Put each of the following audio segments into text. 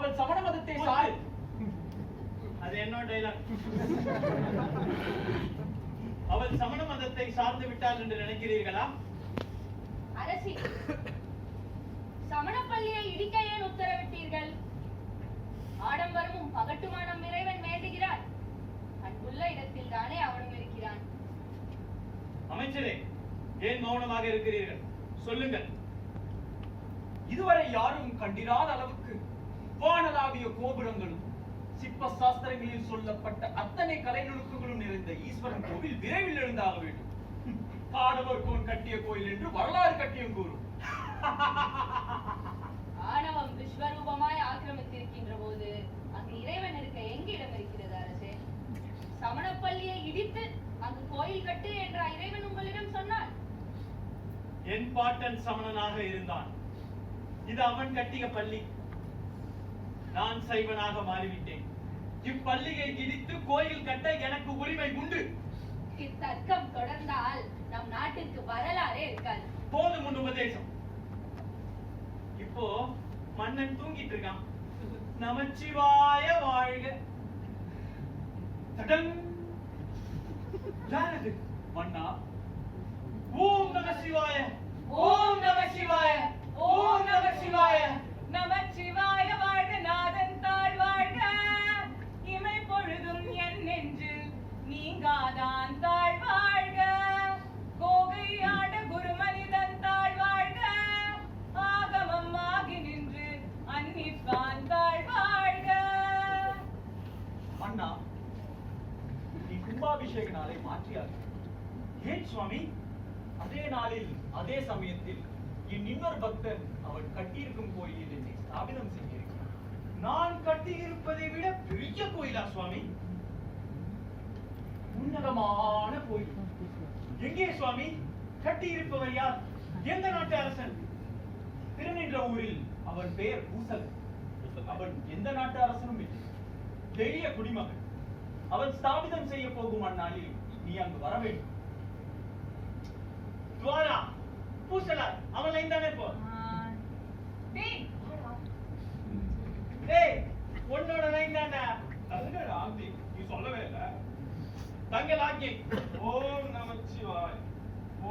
அவள் சமண மதத்தை அது என்னோட டைலாக். அவள் சமண மதத்தை சார்ந்து விட்டாள் என்று நினைக்கிறீர்களா? அரசி, சமண பள்ளியை இடிக்க ஏன் உத்தரவிட்டீர்கள்? ஆடம்பரமும் பகட்டுமானம் இறைவன் வேண்டுகிறார். அன்புள்ள இடத்தில் தானே அவனும் இருக்கிறான். அமைச்சரே, ஏன் மௌனமாக இருக்கிறீர்கள்? சொல்லுங்கள். இதுவரை யாரும் கண்டிராத அளவுக்கு வானளாவிய கோபுரங்களும் சிற்ப சாஸ்திரங்களில் சொல்லப்பட்ட அத்தனை கலை நுணுக்கங்களும் நிறைந்த ஈஸ்வரன் கோவில் விரைவில் எழுந்தாக வேண்டும். ஆடவர் கோன் கட்டிய கோயில் என்று வரலாறு கட்டியம் கூறும். ஆணவம் விஸ்வரூபமாய் ஆக்கிரமித்திருக்கின்ற போது அங்கு இறைவன் இருக்க எங்கு இடம் இருக்கிறது அரசே? சமண பள்ளியை இடித்து அங்கு கோயில் கட்டு என்ற இறைவன் உங்களிடம் சொன்னார். என் பாட்டன் சமணனாக இருந்தான். இது அவன் கட்டிய பள்ளி. நான் சைவனாக மாறிவிட்டேன். இப்பள்ளியை இடித்து கோயில் கட்ட எனக்கு உரிமை உண்டு. இத்தர்க்கம் தொடர்ந்தால் நம் நாட்டுக்கு வரலாறே இருக்காது. போதும் உன் உபதேசம். இப்போ மன்னன் தூங்கிட்டு இருக்கான். நமச்சிவாய வாழ்க. மன்னா, ஓம் நம சிவாய, ஓம் நம சிவாய, ஓம் நம சிவாய. நமச்சிவாய வாழ்க, நாதன் தாழ் வாழ்க. இமை பொழுதும் என் நெஞ்சில் நீங்காதான் தாழ் வாழ்க. கோகையாட குருமனிதன் தாழ் வாழ்க. ஆகமம் ஆகி நின்று அன்னிப்பான் தாழ் வாழ்க. மன்னா, நீ கும்பாபிஷேக நாளை மாற்றியார். ஏன் சுவாமி? அதே நாளில் அதே சமயத்தில் இன்னொரு பக்தன் அவள் கட்டியிருக்கும் கோயிலில் என்னை ஸ்தாபிதம் செய்திருக்கிறார். நான் கட்டியிருப்பதை விட பெரிய கோயிலா சுவாமி? உன்னதமான கோயில். எங்கே சுவாமி? கட்டியிருப்பவர் யார்? எந்த நாட்டு அரசன்? திருநின்ற ஊரில் அவன் பெயர் பூசலன். அவன் எந்த நாட்டு அரசனும் இல்லை, பெரிய குடிமகன். அவன் ஸ்தாபிதம் செய்ய போகும் அந்நாளில் நீ அங்கு வர வேண்டும். துவாரா, பூசலார், அவன் லைன் தானே போ. டேய், டேய், உன்னோட லைன் தானே. அதுதான் ஆந்தி, நீ சொல்லவே இல்லை. தங்கள் ஆக்கி. ஓம் நமச்சிவாய்,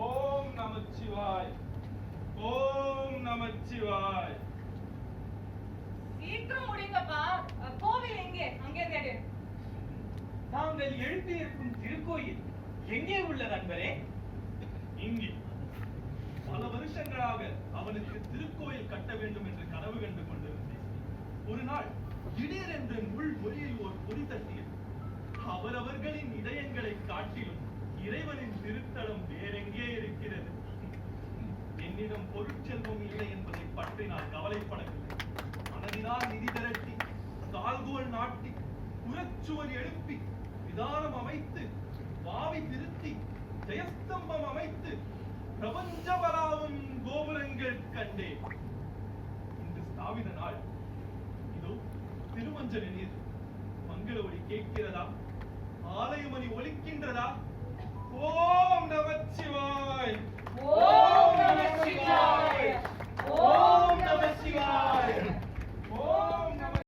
ஓம் நமச்சிவாய், ஓம் நமச்சிவாய். சீக்கிரம் முடிங்கப்பா. கோவில் எங்கே? அங்கே தேடு. தாங்கள் எழுப்பி இருக்கும் திருக்கோயில் எங்கே உள்ளது அன்பரே? இங்கே பல வருஷங்களாக அவனுக்கு திருக்கோயில் கட்ட வேண்டும் என்று கனவு கண்டு கொண்டிருந்தேன். ஒரு நாள் திடீரென்று முள் மொழியில் ஒரு பொறி தட்டியது. அவரவர்களின் இதயங்களை காட்டிலும் இறைவனின் திருத்தலம் வேறெங்கே இருக்கிறது? என்னிடம் பொருட்செல்வம் இல்லை என்பதை பற்றி நான் கவலைப்படவில்லை. மனதினால் நிதி திரட்டி, கால்கோல் நாட்டி, புறச்சுவர் எழுப்பி, விதானம் அமைத்து, வாவி திருத்தி, ஜெயஸ்தம்பம் அமைத்து, பிரபஞ்சபராவும் கோபுரங்கள் கண்டேன். இன்று ஸ்தாபித நாள். இதோ திருமஞ்சன நீர். மங்கள ஒளி கேட்கிறதா? ஆலயமணி ஒலிக்கின்றதா? ஓம் நமச்சிவாய், ஓம் நம சிவாய, ஓம் நம சிவாய.